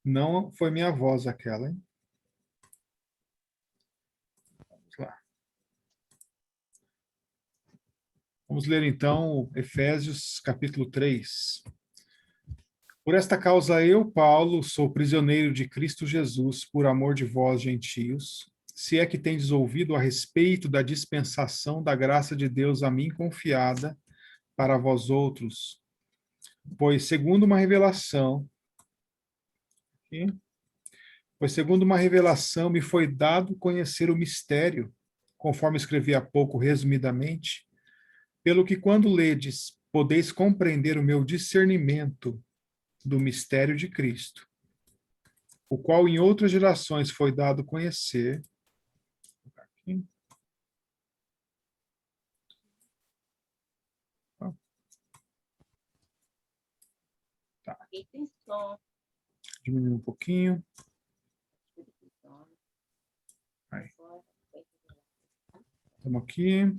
Não foi minha voz aquela, hein? Vamos lá. Vamos ler então Efésios capítulo 3. Por esta causa eu, Paulo, sou prisioneiro de Cristo Jesus, por amor de vós, gentios, se é que tendes ouvido a respeito da dispensação da graça de Deus a mim confiada para vós outros. Pois segundo uma revelação, aqui, pois segundo uma revelação me foi dado conhecer o mistério, conforme escrevi há pouco resumidamente, pelo que quando ledes, podeis compreender o meu discernimento do mistério de Cristo, o qual em outras gerações foi dado conhecer. Aqui. Tá. Diminuir um pouquinho. Aí. Estamos aqui.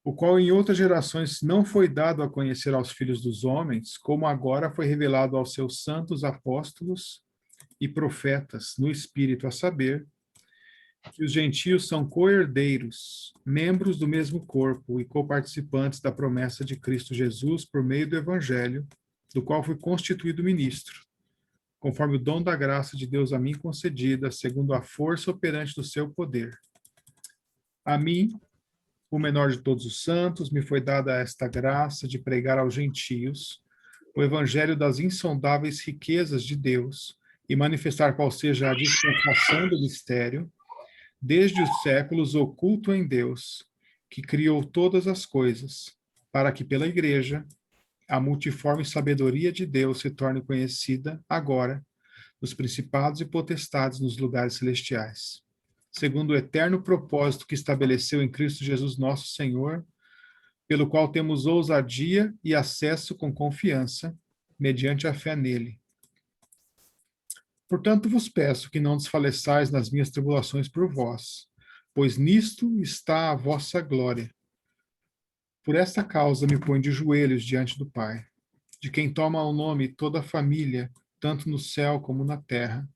O qual em outras gerações não foi dado a conhecer aos filhos dos homens, como agora foi revelado aos seus santos apóstolos e profetas no Espírito, a saber, que os gentios são co-herdeiros, membros do mesmo corpo e coparticipantes da promessa de Cristo Jesus por meio do Evangelho, do qual fui constituído ministro, conforme o dom da graça de Deus a mim concedida, segundo a força operante do seu poder. A mim, o menor de todos os santos, me foi dada esta graça de pregar aos gentios o evangelho das insondáveis riquezas de Deus e manifestar qual seja a dispensação do mistério, desde os séculos oculto em Deus, que criou todas as coisas, para que pela Igreja a multiforme sabedoria de Deus se torne conhecida agora nos principados e potestades nos lugares celestiais, segundo o eterno propósito que estabeleceu em Cristo Jesus nosso Senhor, pelo qual temos ousadia e acesso com confiança, mediante a fé nele. Portanto, vos peço que não desfaleçais nas minhas tribulações por vós, pois nisto está a vossa glória. Por esta causa me ponho de joelhos diante do Pai, de quem toma o nome toda a família, tanto no céu como na terra,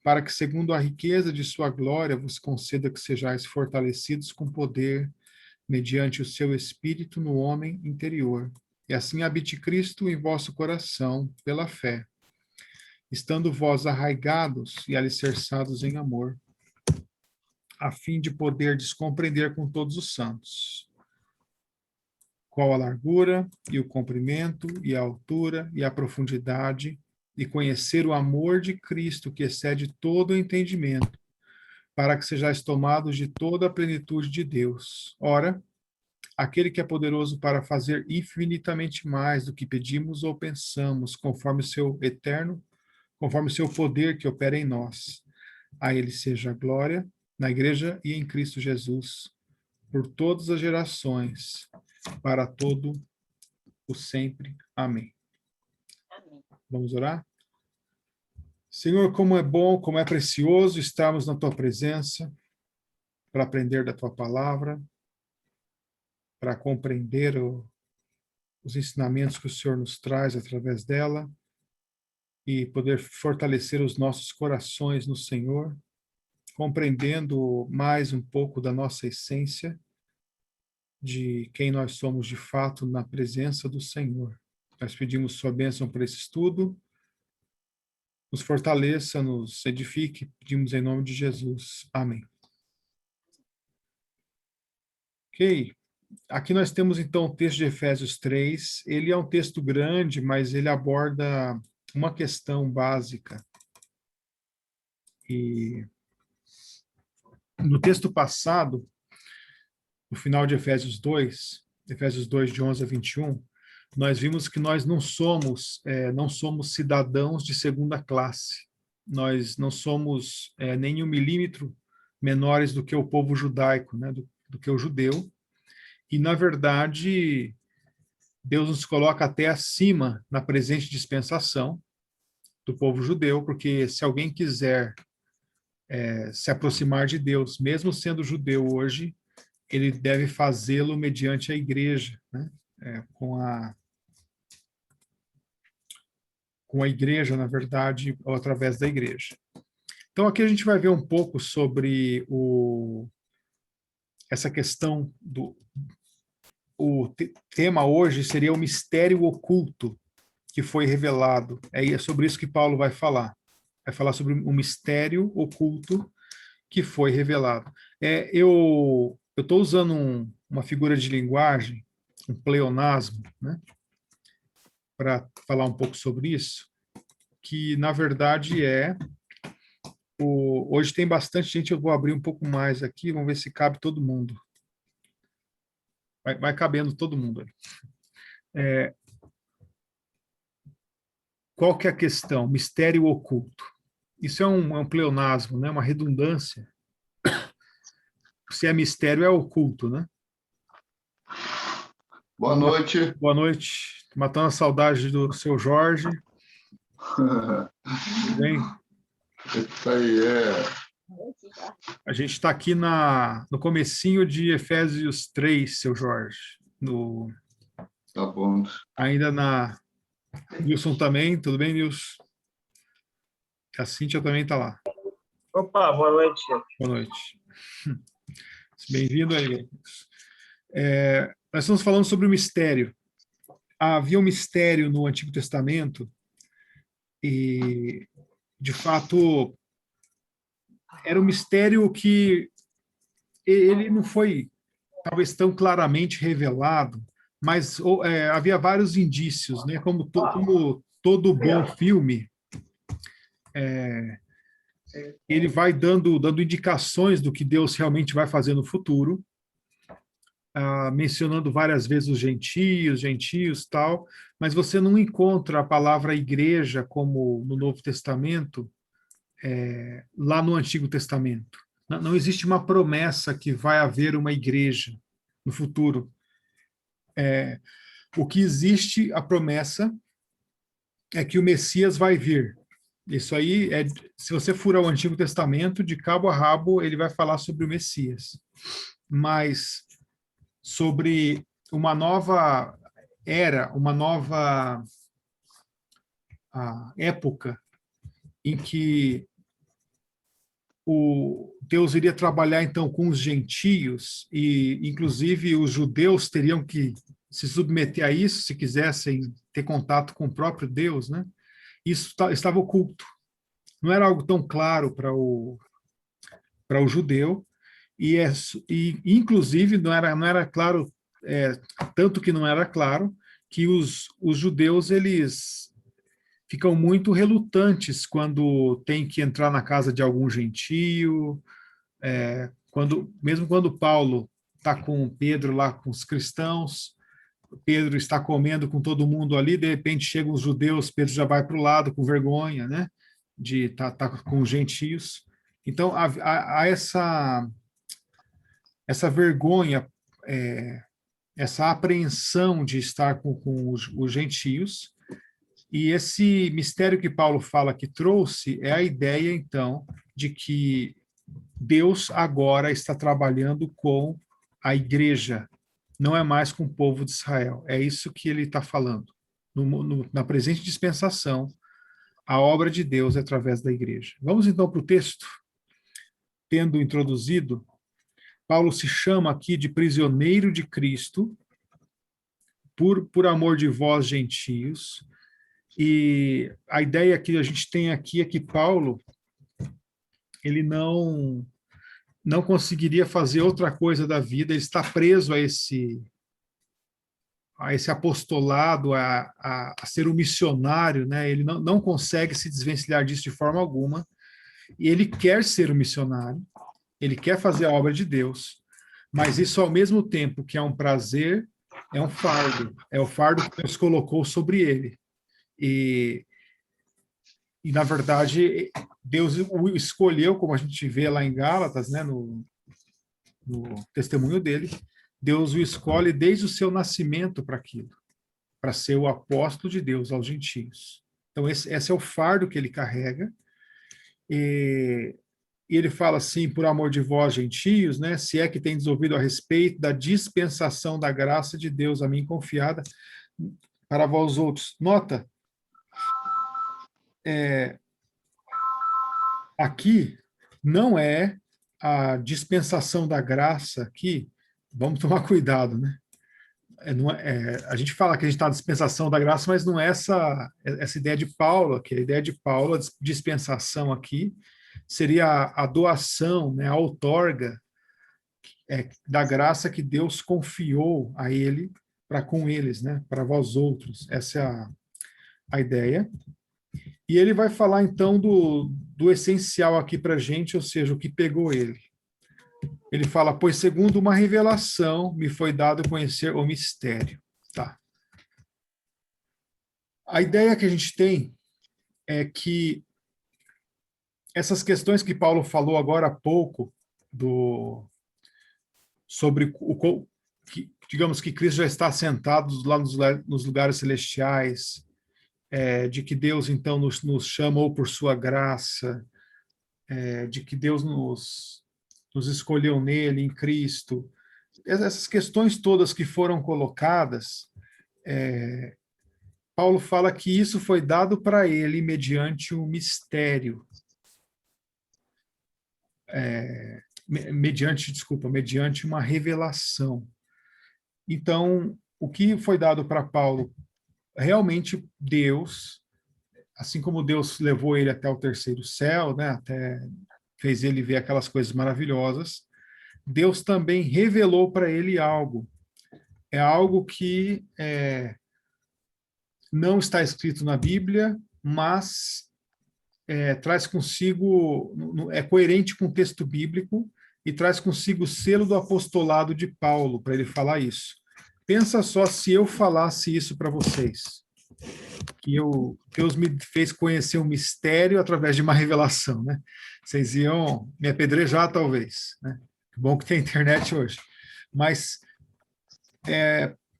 para que, segundo a riqueza de sua glória, vos conceda que sejais fortalecidos com poder, mediante o seu Espírito no homem interior, e assim habite Cristo em vosso coração, pela fé, estando vós arraigados e alicerçados em amor, a fim de poderdes compreender com todos os santos qual a largura e o comprimento e a altura e a profundidade, e conhecer o amor de Cristo que excede todo o entendimento, para que sejais tomados de toda a plenitude de Deus. Ora, aquele que é poderoso para fazer infinitamente mais do que pedimos ou pensamos, conforme o seu poder que opera em nós. A ele seja a glória na igreja e em Cristo Jesus, por todas as gerações, para todo o sempre. Amém. Amém. Vamos orar? Senhor, como é bom, como é precioso estarmos na tua presença, para aprender da tua palavra, para compreender os ensinamentos que o Senhor nos traz através dela e poder fortalecer os nossos corações no Senhor, compreendendo mais um pouco da nossa essência, de quem nós somos de fato na presença do Senhor. Nós pedimos sua bênção para esse estudo, nos fortaleça, nos edifique, pedimos em nome de Jesus. Amém. Ok. Aqui nós temos então o texto de Efésios 3. Ele é um texto grande, mas ele aborda uma questão básica. E no texto passado, no final de Efésios 2, de 11 a 21, nós vimos que nós não somos cidadãos de segunda classe. Nós não somos nem 1 milímetro menores do que o povo judaico, né, do que o judeu. E, na verdade, Deus nos coloca até acima na presente dispensação do povo judeu, porque se alguém quiser se aproximar de Deus, mesmo sendo judeu hoje, ele deve fazê-lo mediante a igreja, né? com a igreja, na verdade, ou através da igreja. Então, aqui a gente vai ver um pouco sobre essa questão tema hoje seria o mistério oculto que foi revelado. É sobre isso que Paulo vai falar. Vai falar sobre o mistério oculto que foi revelado. Eu estou usando uma figura de linguagem, um pleonasmo, né, para falar um pouco sobre isso, que na verdade hoje tem bastante gente, eu vou abrir um pouco mais aqui, vamos ver se cabe todo mundo. Vai cabendo todo mundo aí. Qual que é a questão? Mistério oculto. Isso é um pleonasmo, né? Uma redundância. Se é mistério, é oculto, né? Boa noite. Boa noite. Matando a saudade do seu Jorge. Tudo bem? Isso aí, A gente está aqui no comecinho de Efésios 3, seu Jorge. Tá bom. Ainda Nilson também, tudo bem, Nilson? A Cíntia também está lá. Opa, boa noite. Boa noite. Bem-vindo aí. Nós estamos falando sobre o mistério. Havia um mistério no Antigo Testamento e, de fato, era um mistério que ele não foi, talvez, tão claramente revelado, mas havia vários indícios, né? Como todo bom filme, ele vai dando indicações do que Deus realmente vai fazer no futuro, mencionando várias vezes os gentios, tal, mas você não encontra a palavra igreja como no Novo Testamento, lá no Antigo Testamento. Não existe uma promessa que vai haver uma igreja no futuro. O que existe, a promessa, é que o Messias vai vir. Isso aí, se você furar o Antigo Testamento, de cabo a rabo, ele vai falar sobre o Messias. Mas sobre uma nova era, uma nova época em que Deus iria trabalhar então com os gentios e inclusive os judeus teriam que se submeter a isso se quisessem ter contato com o próprio Deus, né? Isso estava oculto. Não era algo tão claro para o judeu e inclusive não era claro, tanto que não era claro que os judeus eles ficam muito relutantes quando tem que entrar na casa de algum gentio, mesmo quando Paulo está com Pedro lá com os cristãos, Pedro está comendo com todo mundo ali, de repente chegam os judeus, Pedro já vai para o lado com vergonha, né, de estar com os gentios. Então há essa vergonha, essa apreensão de estar com os gentios. E esse mistério que Paulo fala que trouxe é a ideia, então, de que Deus agora está trabalhando com a igreja, não é mais com o povo de Israel. É isso que ele está falando. Na presente dispensação, a obra de Deus é através da igreja. Vamos então para o texto. Tendo introduzido, Paulo se chama aqui de prisioneiro de Cristo, por amor de vós, gentios. E a ideia que a gente tem aqui é que Paulo ele não conseguiria fazer outra coisa da vida, ele está preso a esse apostolado, a ser um missionário, né? Ele não consegue se desvencilhar disso de forma alguma, e ele quer ser um missionário, ele quer fazer a obra de Deus, mas isso ao mesmo tempo que é um prazer, é um fardo, é o fardo que Deus colocou sobre ele. E na verdade, Deus o escolheu, como a gente vê lá em Gálatas, né, no testemunho dele, Deus o escolhe desde o seu nascimento para aquilo, para ser o apóstolo de Deus aos gentios. Então, esse é o fardo que ele carrega. E ele fala assim, por amor de vós, gentios, né, se é que tendes ouvido a respeito da dispensação da graça de Deus a mim confiada para vós outros. Nota, aqui não é a dispensação da graça aqui, vamos tomar cuidado, né? A gente fala que a gente está na dispensação da graça, mas não é essa ideia de Paulo, que a ideia de Paulo, a dispensação aqui, seria a doação, né, a outorga da graça que Deus confiou a ele para com eles, né, para vós outros. Essa é a ideia. E ele vai falar, então, do essencial aqui para a gente, ou seja, o que pegou ele. Ele fala, pois segundo uma revelação me foi dado conhecer o mistério. Tá. A ideia que a gente tem é que essas questões que Paulo falou agora há pouco, sobre digamos que Cristo já está sentado lá nos lugares celestiais, de que Deus então nos chamou por sua graça, de que Deus nos escolheu nele, em Cristo. Essas questões todas que foram colocadas, Paulo fala que isso foi dado para ele mediante um mistério. Mediante uma revelação. Então, o que foi dado para Paulo, realmente Deus, assim como Deus levou ele até o terceiro céu, né, até fez ele ver aquelas coisas maravilhosas, Deus também revelou para ele algo. É algo que não está escrito na Bíblia, mas traz consigo, é coerente com o texto bíblico e traz consigo o selo do apostolado de Paulo, para ele falar isso. Pensa só se eu falasse isso para vocês, que Deus me fez conhecer um mistério através de uma revelação, né? Vocês iam me apedrejar, talvez, né? Que bom que tem internet hoje. Mas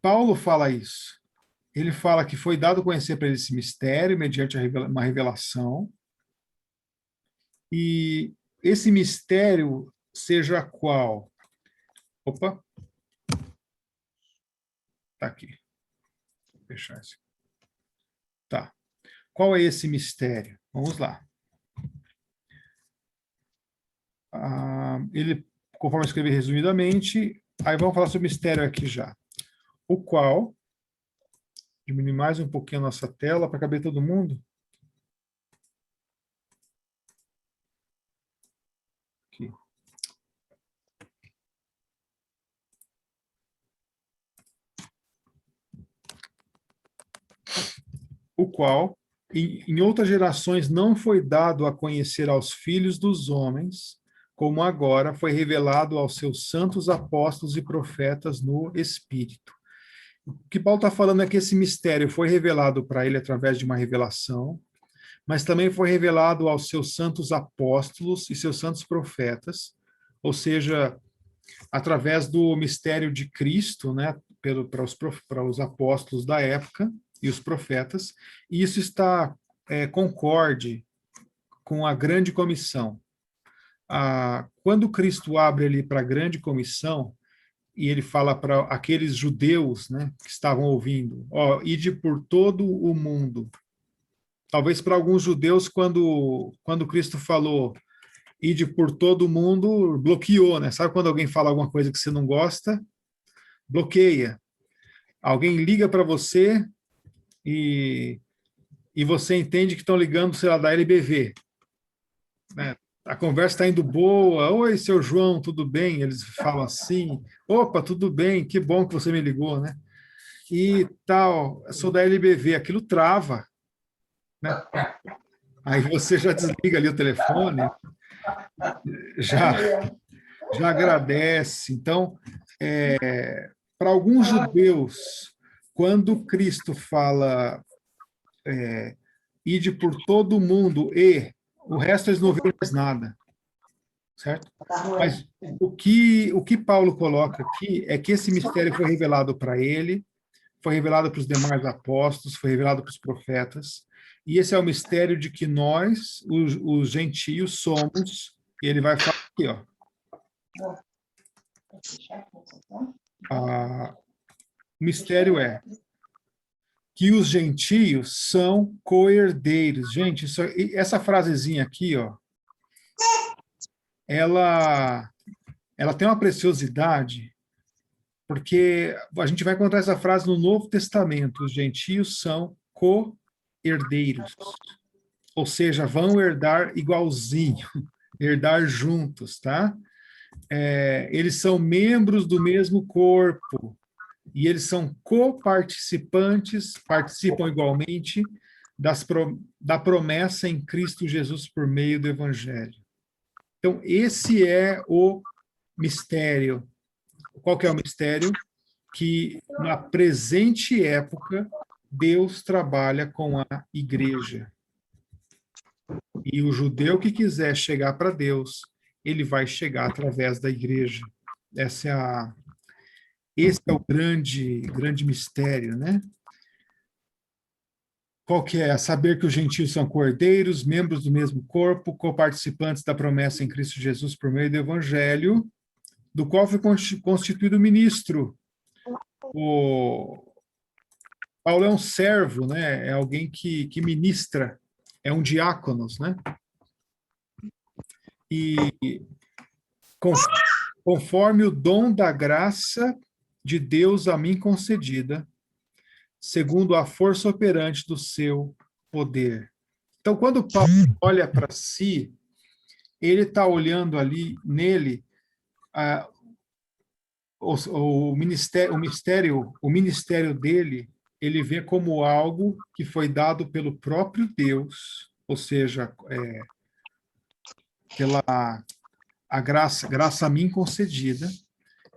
Paulo fala isso. Ele fala que foi dado conhecer para ele esse mistério mediante uma revelação, e esse mistério seja qual? Opa! Tá aqui. Vou fechar isso. Tá. Qual é esse mistério? Vamos lá. Ele, conforme eu escrevi resumidamente, aí vamos falar sobre o mistério aqui já. O qual, diminuir mais um pouquinho a nossa tela para caber todo mundo. Aqui. O qual, em outras gerações, não foi dado a conhecer aos filhos dos homens, como agora foi revelado aos seus santos apóstolos e profetas no Espírito. O que Paulo está falando é que esse mistério foi revelado para ele através de uma revelação, mas também foi revelado aos seus santos apóstolos e seus santos profetas, ou seja, através do mistério de Cristo, né, para os apóstolos da época e os profetas, e isso está concorde com a grande comissão. Quando Cristo abre ali para a grande comissão, e ele fala para aqueles judeus, né, que estavam ouvindo, ide por todo o mundo. Talvez para alguns judeus, quando Cristo falou ide por todo o mundo, bloqueou, né? Sabe quando alguém fala alguma coisa que você não gosta? Bloqueia. Alguém liga para você e você entende que estão ligando, sei lá, da LBV. Né? A conversa está indo boa. Oi, seu João, tudo bem? Eles falam assim. Opa, tudo bem, que bom que você me ligou, né? E tal, sou da LBV, aquilo trava. Né? Aí você já desliga ali o telefone, já agradece. Então, para alguns judeus, quando Cristo fala ide por todo o mundo e o resto eles não viram mais nada, certo? Mas o que Paulo coloca aqui é que esse mistério foi revelado para ele, foi revelado para os demais apóstolos, foi revelado para os profetas, e esse é o mistério de que nós, os gentios, somos, e ele vai falar aqui, ó. O mistério é que os gentios são co-herdeiros. Gente, essa frasezinha aqui, ó, ela tem uma preciosidade, porque a gente vai encontrar essa frase no Novo Testamento: os gentios são co-herdeiros, ou seja, vão herdar igualzinho, herdar juntos, tá? Eles são membros do mesmo corpo, e eles são coparticipantes, participam igualmente da promessa em Cristo Jesus por meio do Evangelho. Então, esse é o mistério. Qual que é o mistério? Que na presente época, Deus trabalha com a igreja. E o judeu que quiser chegar para Deus, ele vai chegar através da igreja. Esse é o grande mistério, né? Qual que é? Saber que os gentios são cordeiros, membros do mesmo corpo, coparticipantes da promessa em Cristo Jesus por meio do Evangelho, do qual foi constituído ministro. O Paulo é um servo, né? É alguém que ministra, é um diáconos, né? E conforme o dom da graça de Deus a mim concedida, segundo a força operante do seu poder. Então, quando Paulo olha para si, ele está olhando ali nele o ministério dele, ele vê como algo que foi dado pelo próprio Deus, ou seja, pela a graça a mim concedida.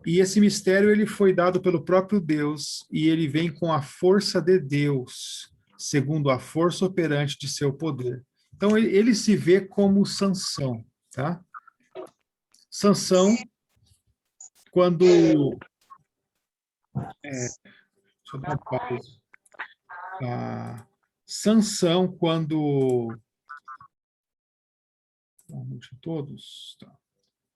E esse mistério ele foi dado pelo próprio Deus, e ele vem com a força de Deus, segundo a força operante de seu poder. Então, ele se vê como Sansão, tá? Sansão, quando... deixa eu dar uma pausa. Sansão, quando... todos... Tá.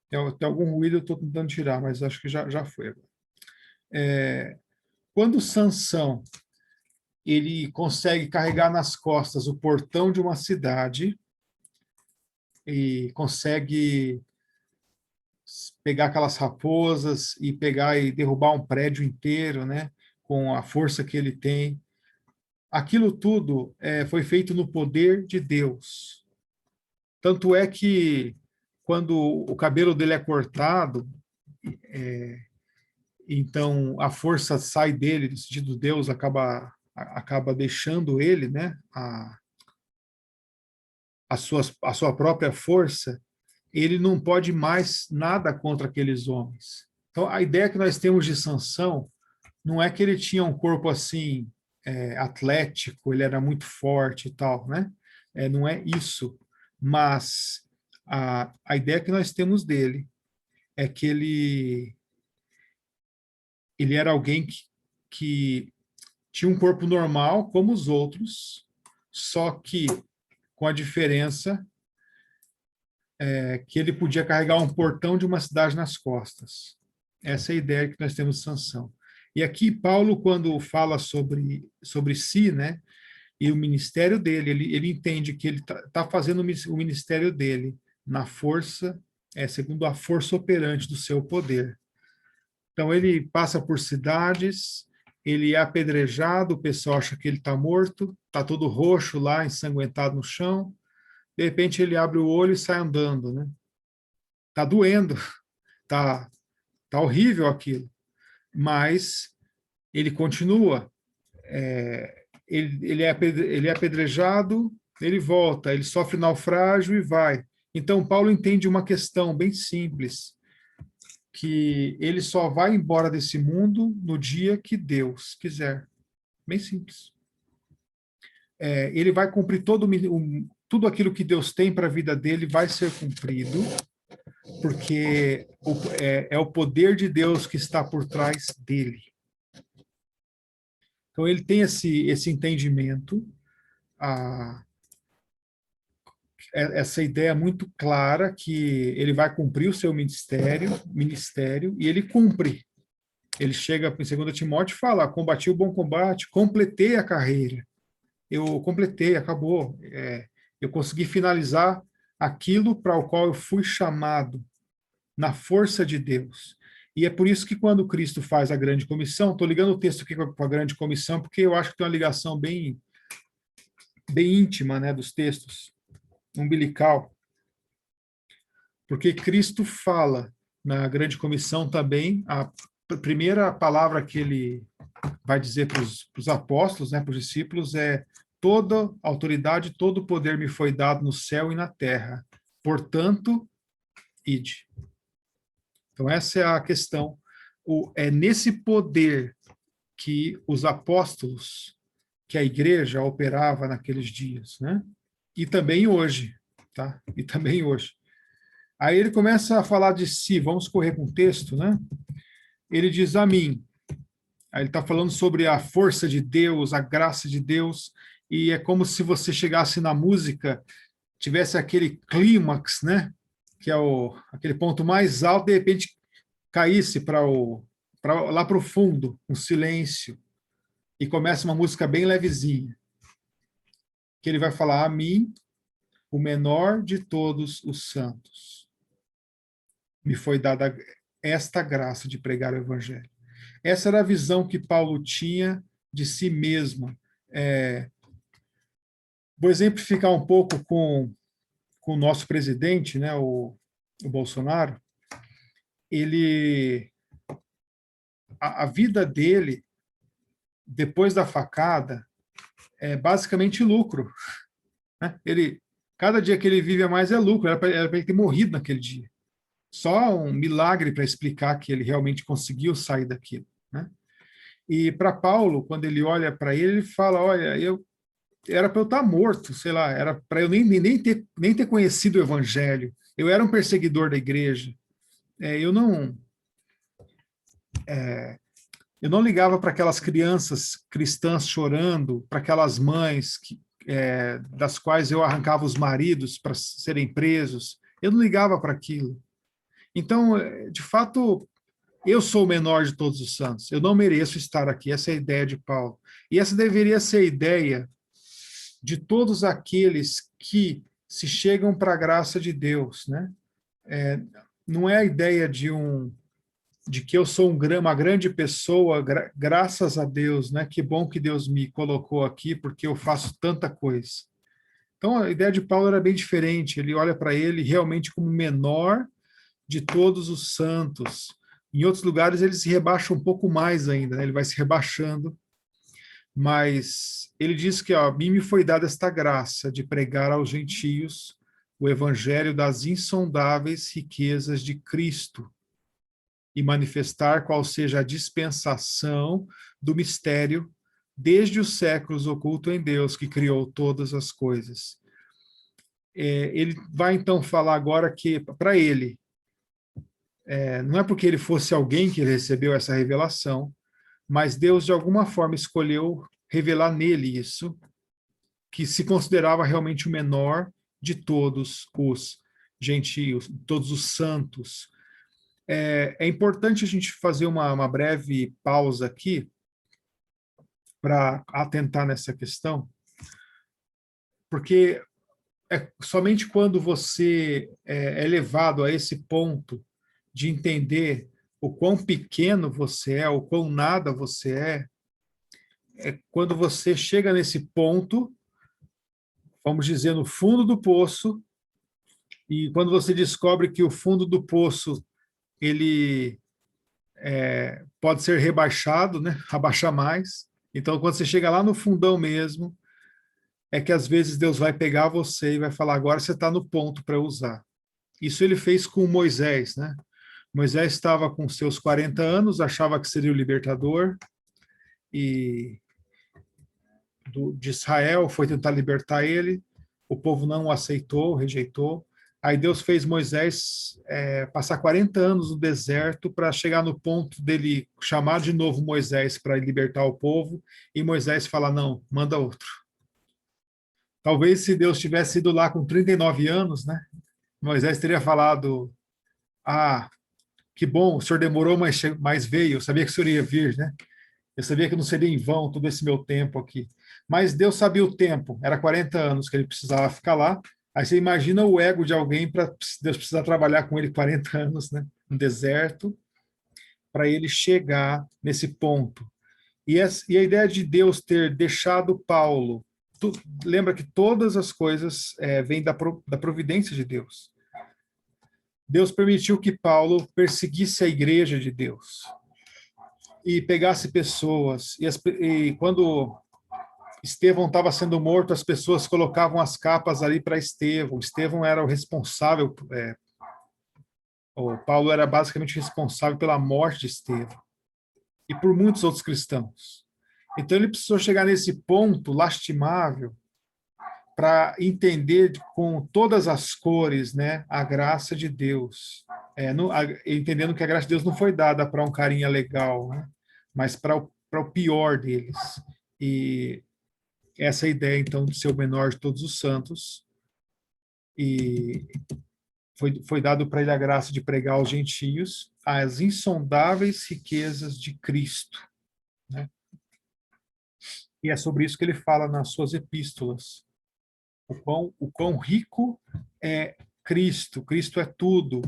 Tem algum ruído, eu estou tentando tirar, mas acho que já foi. Quando Sansão ele consegue carregar nas costas o portão de uma cidade e consegue pegar aquelas raposas e pegar e derrubar um prédio inteiro, né, com a força que ele tem, aquilo tudo foi feito no poder de Deus. Tanto é que quando o cabelo dele é cortado, então a força sai dele, no sentido de Deus acaba deixando ele, né, a sua própria força, ele não pode mais nada contra aqueles homens. Então, a ideia que nós temos de Sansão não é que ele tinha um corpo assim, atlético, ele era muito forte e tal, né? Não é isso. Mas a ideia que nós temos dele é que ele era alguém que tinha um corpo normal, como os outros, só que com a diferença que ele podia carregar um portão de uma cidade nas costas. Essa é a ideia que nós temos de Sansão. E aqui Paulo, quando fala sobre si, né, e o ministério dele, ele entende que ele está fazendo o ministério dele na força, segundo a força operante do seu poder. Então ele passa por cidades, ele é apedrejado, o pessoal acha que ele está morto, está todo roxo lá, ensanguentado no chão. De repente ele abre o olho e sai andando, né? Tá doendo, tá horrível aquilo, mas ele continua. Ele é apedrejado, ele volta, ele sofre naufrágio e vai. Então Paulo entende uma questão bem simples, que ele só vai embora desse mundo no dia que Deus quiser. Bem simples. Ele vai cumprir tudo aquilo que Deus tem para a vida dele, vai ser cumprido, porque é o poder de Deus que está por trás dele. Então, ele tem esse entendimento, essa ideia muito clara que ele vai cumprir o seu ministério, e ele cumpre. Ele chega em 2 Timóteo e fala: combati o bom combate, completei a carreira. Eu completei, acabou. Eu consegui finalizar aquilo para o qual eu fui chamado, na força de Deus. E é por isso que quando Cristo faz a grande comissão, estou ligando o texto aqui com a grande comissão, porque eu acho que tem uma ligação bem, bem íntima, né, dos textos, umbilical. Porque Cristo fala na grande comissão também, a primeira palavra que ele vai dizer para os apóstolos, né, para os discípulos, é: toda autoridade, todo poder me foi dado no céu e na terra. Portanto, ide. Então, essa é a questão. É nesse poder que os apóstolos, que a igreja operava naqueles dias, né? E também hoje, tá? E também hoje. Aí ele começa a falar de si, vamos correr com o texto, né? Ele diz: a mim. Aí ele está falando sobre a força de Deus, a graça de Deus, e é como se você chegasse na música, tivesse aquele clímax, né? Que é aquele ponto mais alto, de repente caísse lá para o fundo, um silêncio, e começa uma música bem levezinha, que ele vai falar: a mim, o menor de todos os santos, me foi dada esta graça de pregar o evangelho. Essa era a visão que Paulo tinha de si mesmo. Vou exemplificar um pouco com o nosso presidente, né, o Bolsonaro. A vida dele, depois da facada, é basicamente lucro, né? Cada dia que ele vive a mais é lucro. Era para ele ter morrido naquele dia. Só um milagre para explicar que ele realmente conseguiu sair daquilo, né? E para Paulo, quando ele olha para ele fala: olha, era para eu estar morto, sei lá, era para eu nem ter conhecido o evangelho. Eu era um perseguidor da igreja. Eu não ligava para aquelas crianças cristãs chorando, para aquelas mães das quais eu arrancava os maridos para serem presos. Eu não ligava para aquilo. Então, de fato, eu sou o menor de todos os santos. Eu não mereço estar aqui. Essa é a ideia de Paulo. E essa deveria ser a ideia de todos aqueles que se chegam para a graça de Deus, né? Não é a ideia de que eu sou uma grande pessoa, graças a Deus, né? Que bom que Deus me colocou aqui, porque eu faço tanta coisa. Então, a ideia de Paulo era bem diferente. Ele olha para ele realmente como o menor de todos os santos. Em outros lugares, ele se rebaixa um pouco mais ainda, né? Ele vai se rebaixando. Mas ele diz que a mim me foi dada esta graça de pregar aos gentios o evangelho das insondáveis riquezas de Cristo e manifestar qual seja a dispensação do mistério desde os séculos oculto em Deus, que criou todas as coisas. Ele vai então falar agora que, para ele, não é porque ele fosse alguém que ele recebeu essa revelação, mas Deus de alguma forma escolheu revelar nele isso, que se considerava realmente o menor de todos os gentios, todos os santos. É importante a gente fazer uma breve pausa aqui para atentar nessa questão, porque somente quando você é levado a esse ponto de entender o quão pequeno você é, o quão nada você é quando você chega nesse ponto, vamos dizer, no fundo do poço, e quando você descobre que o fundo do poço ele pode ser rebaixado, né? Abaixar mais. Então, quando você chega lá no fundão mesmo, é que às vezes Deus vai pegar você e vai falar: agora você está no ponto para usar. Isso ele fez com Moisés, né? Moisés estava com seus 40 anos, achava que seria o libertador, e de Israel, foi tentar libertar ele, o povo não o aceitou, rejeitou. Aí Deus fez Moisés passar 40 anos no deserto para chegar no ponto dele chamar de novo Moisés para libertar o povo, e Moisés fala: não, manda outro. Talvez se Deus tivesse ido lá com 39 anos, né, Moisés teria falado: ah, que bom, o senhor demorou, mas veio. Eu sabia que o senhor ia vir, né? Eu sabia que não seria em vão todo esse meu tempo aqui. Mas Deus sabia o tempo, era 40 anos que ele precisava ficar lá. Aí você imagina o ego de alguém para Deus precisar trabalhar com ele 40 anos, né? No deserto, para ele chegar nesse ponto. E a ideia de Deus ter deixado Paulo, lembra que todas as coisas vêm da providência de Deus. Deus permitiu que Paulo perseguisse a igreja de Deus e pegasse pessoas. E quando Estevão estava sendo morto, as pessoas colocavam as capas ali para Estevão. Estevão era o responsável, o Paulo era basicamente responsável pela morte de Estevão e por muitos outros cristãos. Então ele precisou chegar nesse ponto lastimável para entender com todas as cores, né, a graça de Deus. Entendendo que a graça de Deus não foi dada para um carinha legal, né, mas para o pior deles. E essa ideia, então, de ser o menor de todos os santos. E foi dado para ele a graça de pregar aos gentios as insondáveis riquezas de Cristo, né? E é sobre isso que ele fala nas suas epístolas. O quão rico é Cristo. Cristo é tudo.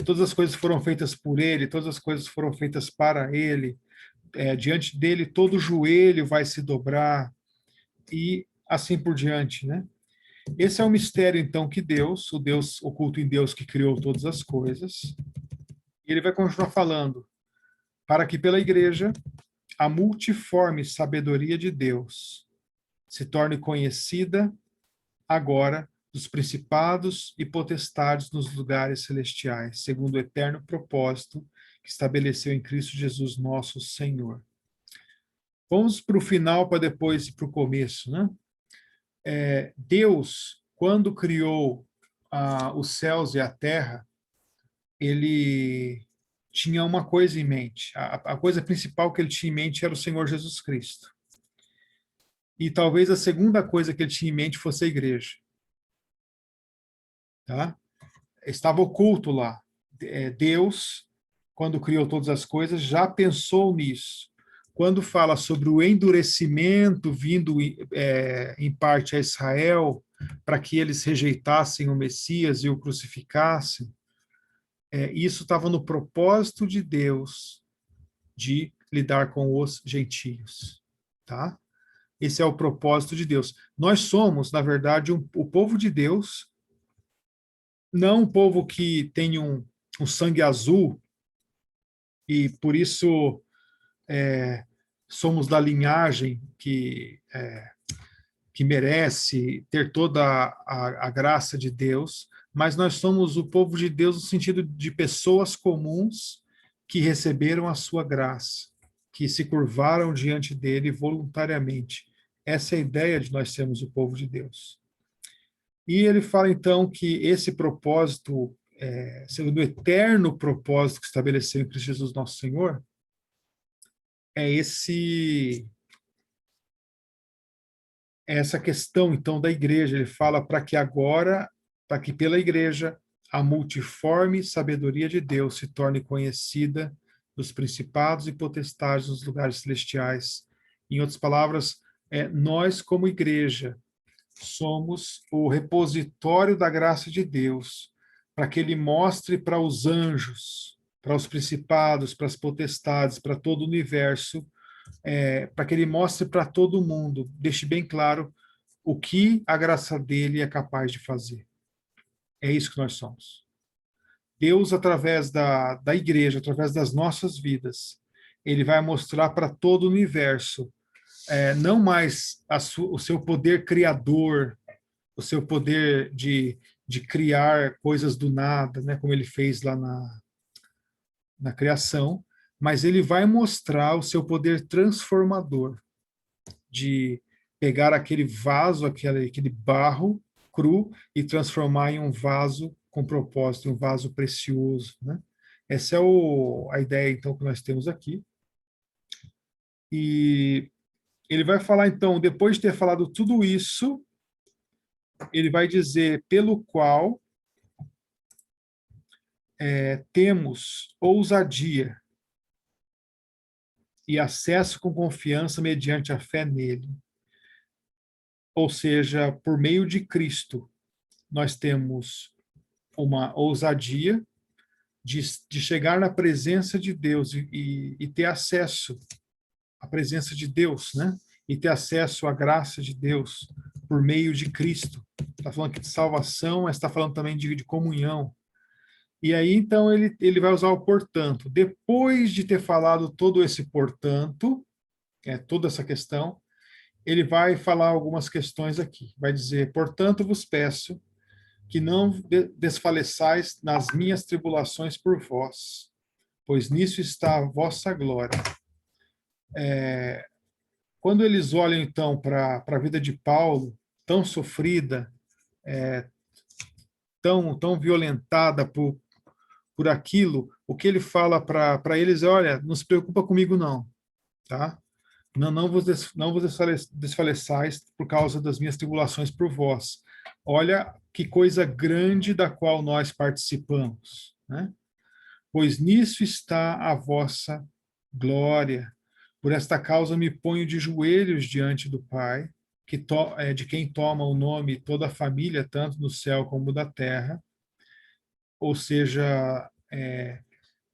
Todas as coisas foram feitas por ele, todas as coisas foram feitas para ele. Diante dele, todo joelho vai se dobrar e assim por diante, né? Esse é o mistério, então, que Deus, o Deus oculto em Deus que criou todas as coisas, e ele vai continuar falando, para que pela igreja a multiforme sabedoria de Deus se torne conhecida agora dos principados e potestades nos lugares celestiais, segundo o eterno propósito que estabeleceu em Cristo Jesus, nosso Senhor. Vamos para o final para depois ir para o começo, né? Deus, quando criou os céus e a terra, ele tinha uma coisa em mente. A coisa principal que ele tinha em mente era o Senhor Jesus Cristo. E talvez a segunda coisa que ele tinha em mente fosse a igreja. Tá? Estava oculto lá. Deus, quando criou todas as coisas, já pensou nisso. Quando fala sobre o endurecimento vindo em parte a Israel, para que eles rejeitassem o Messias e o crucificassem, isso estava no propósito de Deus de lidar com os gentios. Tá? Esse é o propósito de Deus. Nós somos, na verdade, o povo de Deus, não um povo que tem um sangue azul e, por isso, somos da linhagem que merece ter toda a graça de Deus, mas nós somos o povo de Deus no sentido de pessoas comuns que receberam a sua graça, que se curvaram diante dele voluntariamente. Essa é a ideia de nós sermos o povo de Deus. E ele fala, então, que esse propósito, segundo o eterno propósito que estabeleceu em Cristo Jesus, nosso Senhor, é essa questão, então, da igreja. Ele fala para que pela igreja, a multiforme sabedoria de Deus se torne conhecida dos principados e potestades nos lugares celestiais. Em outras palavras, nós, como igreja, somos o repositório da graça de Deus, para que ele mostre para os anjos, para os principados, para as potestades, para todo o universo, para que ele mostre para todo mundo, deixe bem claro o que a graça dele é capaz de fazer. É isso que nós somos. Deus, através da igreja, através das nossas vidas, ele vai mostrar para todo o universo, não mais o seu poder criador, o seu poder de criar coisas do nada, né, como ele fez lá na criação, mas ele vai mostrar o seu poder transformador, de pegar aquele vaso, aquele barro cru e transformar em um vaso com propósito, um vaso precioso, né? Essa é a ideia, então, que nós temos aqui. E ele vai falar, então, depois de ter falado tudo isso, ele vai dizer pelo qual temos ousadia e acesso com confiança mediante a fé nele. Ou seja, por meio de Cristo, nós temos uma ousadia de chegar na presença de Deus e ter acesso à presença de Deus, né? E ter acesso à graça de Deus por meio de Cristo. Está falando aqui de salvação, mas está falando também de comunhão. E aí, então, ele vai usar o portanto. Depois de ter falado todo esse portanto, toda essa questão, ele vai falar algumas questões aqui. Vai dizer, portanto, vos peço que não desfaleçais nas minhas tribulações por vós, pois nisso está a vossa glória. Quando eles olham, então, para a vida de Paulo, tão sofrida, tão violentada por aquilo, o que ele fala para eles é, olha, não se preocupa comigo não, tá? Não vos desfaleçais por causa das minhas tribulações por vós. Olha que coisa grande da qual nós participamos, né? Pois nisso está a vossa glória. Por esta causa me ponho de joelhos diante do Pai, de quem toma o nome toda a família, tanto no céu como da terra. Ou seja,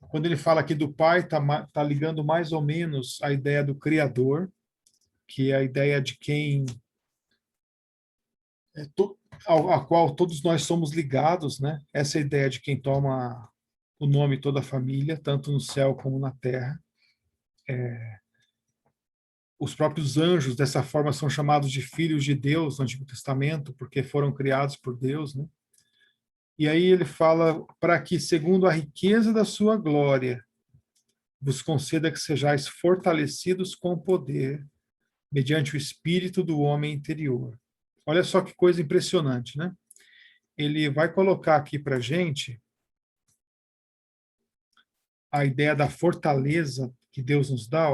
quando ele fala aqui do Pai, está ligando mais ou menos a ideia do Criador, que é a ideia de quem a qual todos nós somos ligados, né? Essa é a ideia de quem toma o nome toda a família, tanto no céu como na terra. Os próprios anjos, dessa forma, são chamados de filhos de Deus no Antigo Testamento, porque foram criados por Deus, né? E aí ele fala, para que, segundo a riqueza da sua glória, vos conceda que sejais fortalecidos com poder, mediante o espírito do homem interior. Olha só que coisa impressionante, né? Ele vai colocar aqui para a gente a ideia da fortaleza que Deus nos dá,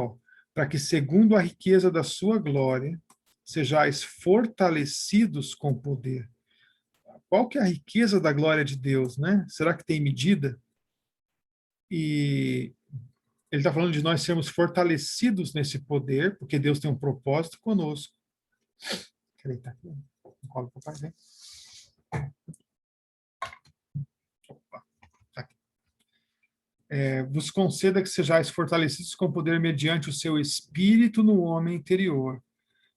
para que, segundo a riqueza da sua glória, sejais fortalecidos com poder. Qual que é a riqueza da glória de Deus, né? Será que tem medida? E ele está falando de nós sermos fortalecidos nesse poder, porque Deus tem um propósito conosco. Peraí, tá aqui. Colo pro pai, né? Opa, tá aqui. Vos conceda que sejais fortalecidos com poder mediante o seu espírito no homem interior,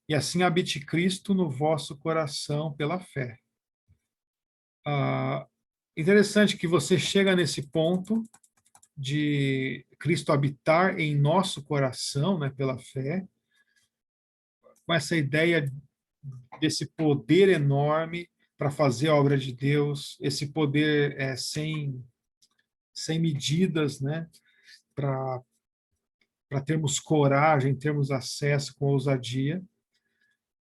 e assim habite Cristo no vosso coração pela fé. Interessante que você chega nesse ponto de Cristo habitar em nosso coração, né, pela fé, com essa ideia desse poder enorme para fazer a obra de Deus, esse poder sem medidas, né, para termos coragem, termos acesso com ousadia.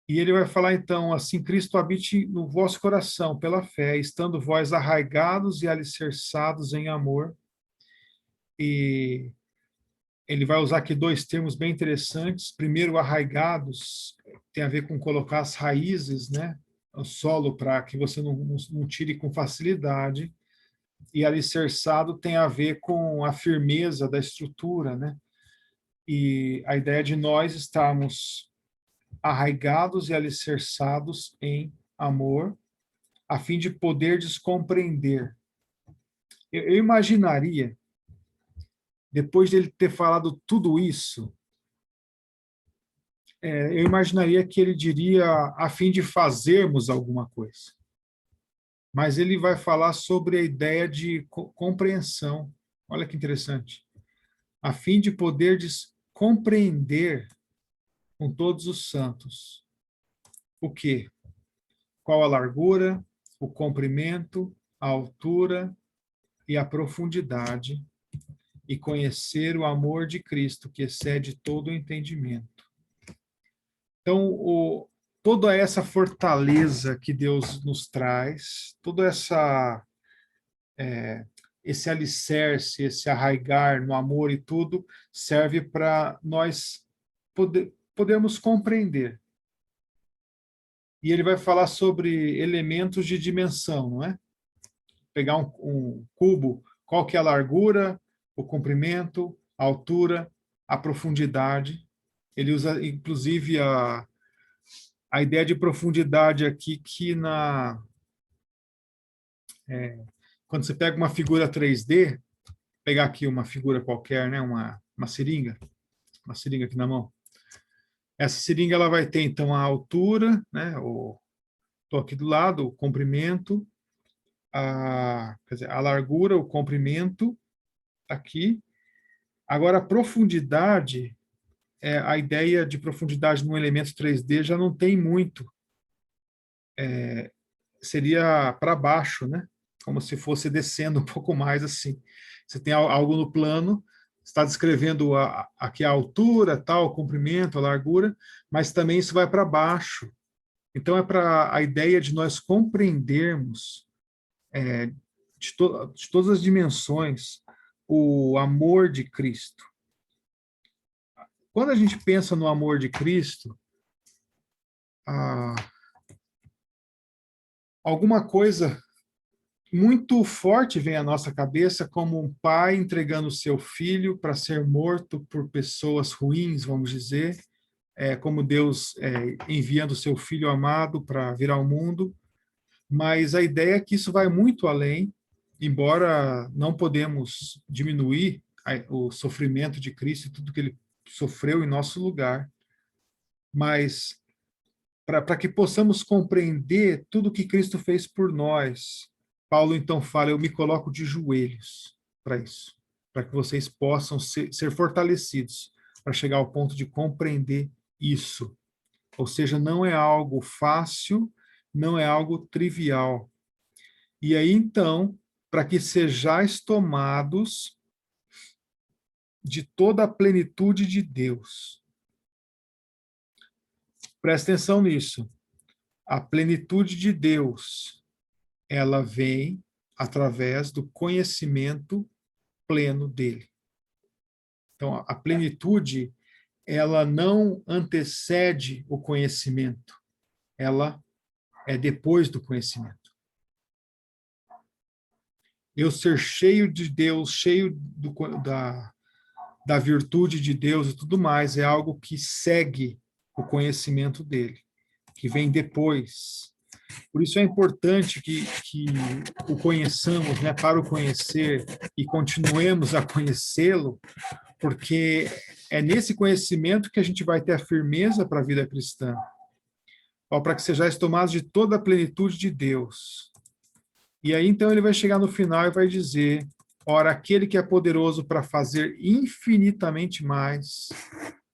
E ele vai falar, então, assim, Cristo habite no vosso coração pela fé, estando vós arraigados e alicerçados em amor. E ele vai usar aqui dois termos bem interessantes. Primeiro, arraigados, tem a ver com colocar as raízes, né, no solo, para que você não tire com facilidade. E alicerçado tem a ver com a firmeza da estrutura, né? E a ideia de nós estarmos arraigados e alicerçados em amor, a fim de poder descompreender. Eu imaginaria, depois dele ter falado tudo isso, eu imaginaria que ele diria a fim de fazermos alguma coisa. Mas ele vai falar sobre a ideia de compreensão. Olha que interessante. A fim de poder compreender com todos os santos. O quê? Qual a largura, o comprimento, a altura e a profundidade, e conhecer o amor de Cristo, que excede todo o entendimento. Então, toda essa fortaleza que Deus nos traz, toda esse alicerce, esse arraigar no amor e tudo, serve para nós podermos compreender. E ele vai falar sobre elementos de dimensão, não é? Pegar um cubo, qual que é a largura, o comprimento, a altura, a profundidade. Ele usa, inclusive, a ideia de profundidade aqui, que quando você pega uma figura 3D, pegar aqui uma figura qualquer, né, uma seringa aqui na mão. Essa seringa ela vai ter, então, a altura, né, estou aqui do lado, o comprimento, quer dizer, a largura, o comprimento, aqui. Agora, a profundidade, a ideia de profundidade num elemento 3D já não tem muito. Seria para baixo, né? Como se fosse descendo um pouco mais assim. Você tem algo no plano, está descrevendo aqui a altura, tal, o comprimento, a largura, mas também isso vai para baixo. Então, é para a ideia de nós compreendermos de todas as dimensões o amor de Cristo. Quando a gente pensa no amor de Cristo, alguma coisa muito forte vem à nossa cabeça, como um pai entregando o seu filho para ser morto por pessoas ruins, vamos dizer, como Deus enviando o seu filho amado para vir ao mundo. Mas a ideia é que isso vai muito além, embora não podemos diminuir o sofrimento de Cristo e tudo que ele sofreu em nosso lugar, mas para que possamos compreender tudo que Cristo fez por nós, Paulo então fala, eu me coloco de joelhos para isso, para que vocês possam ser fortalecidos, para chegar ao ponto de compreender isso. Ou seja, não é algo fácil, não é algo trivial. E aí, então, para que sejais tomados de toda a plenitude de Deus. Presta atenção nisso. A plenitude de Deus, ela vem através do conhecimento pleno dele. Então, a plenitude, ela não antecede o conhecimento, ela é depois do conhecimento. Eu ser cheio de Deus, cheio da virtude de Deus e tudo mais, é algo que segue o conhecimento dele, que vem depois. Por isso é importante que o conheçamos, né, para o conhecer, e continuemos a conhecê-lo, porque é nesse conhecimento que a gente vai ter a firmeza para a vida cristã. Para que sejais tomados de toda a plenitude de Deus. E aí, então, ele vai chegar no final e vai dizer, ora, aquele que é poderoso para fazer infinitamente mais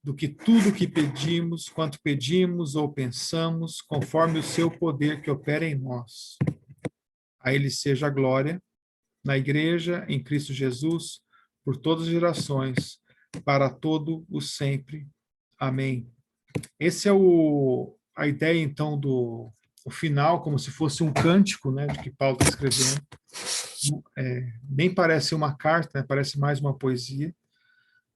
do que tudo que pedimos, quanto pedimos ou pensamos, conforme o seu poder que opera em nós. A ele seja a glória, na igreja, em Cristo Jesus, por todas as gerações, para todo o sempre. Amém. Esse é a ideia, então, do final, como se fosse um cântico, né, de que Paulo está escrevendo. Nem parece uma carta, né, parece mais uma poesia,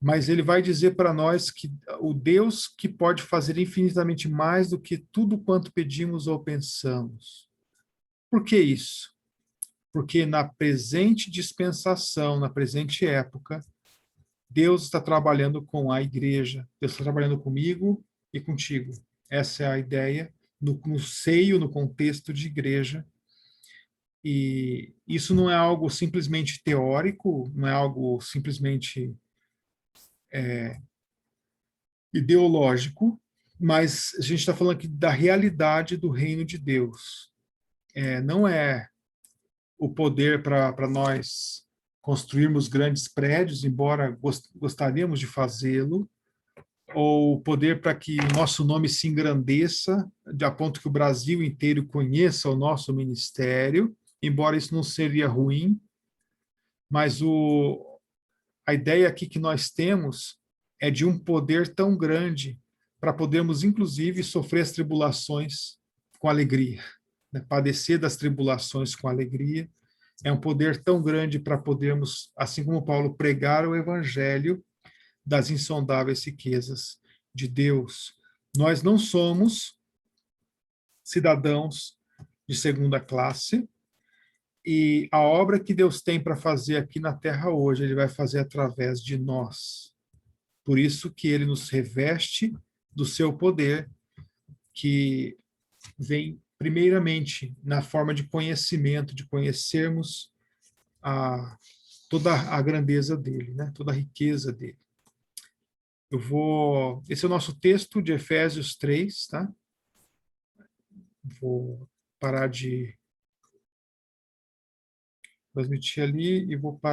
mas ele vai dizer para nós que o Deus que pode fazer infinitamente mais do que tudo quanto pedimos ou pensamos. Por que isso? Porque na presente dispensação, na presente época, Deus está trabalhando com a igreja, Deus está trabalhando comigo e contigo. Essa é a ideia no seio, no contexto de igreja. E isso não é algo simplesmente teórico, não é algo simplesmente ideológico, mas a gente está falando aqui da realidade do reino de Deus. Não é o poder para nós construirmos grandes prédios, embora gostaríamos de fazê-lo, ou o poder para que o nosso nome se engrandeça, a ponto que o Brasil inteiro conheça o nosso ministério, embora isso não seria ruim, mas a ideia aqui que nós temos é de um poder tão grande para podermos, inclusive, sofrer as tribulações com alegria, né? Padecer das tribulações com alegria. É um poder tão grande para podermos, assim como Paulo, pregar o evangelho das insondáveis riquezas de Deus. Nós não somos cidadãos de segunda classe, E a obra que Deus tem para fazer aqui na terra hoje, ele vai fazer através de nós. Por isso que ele nos reveste do seu poder, que vem primeiramente na forma de conhecimento, de conhecermos toda a grandeza dele, né? Toda a riqueza dele. Esse é o nosso texto de Efésios 3, tá? Vou parar de transmitir ali e vou parar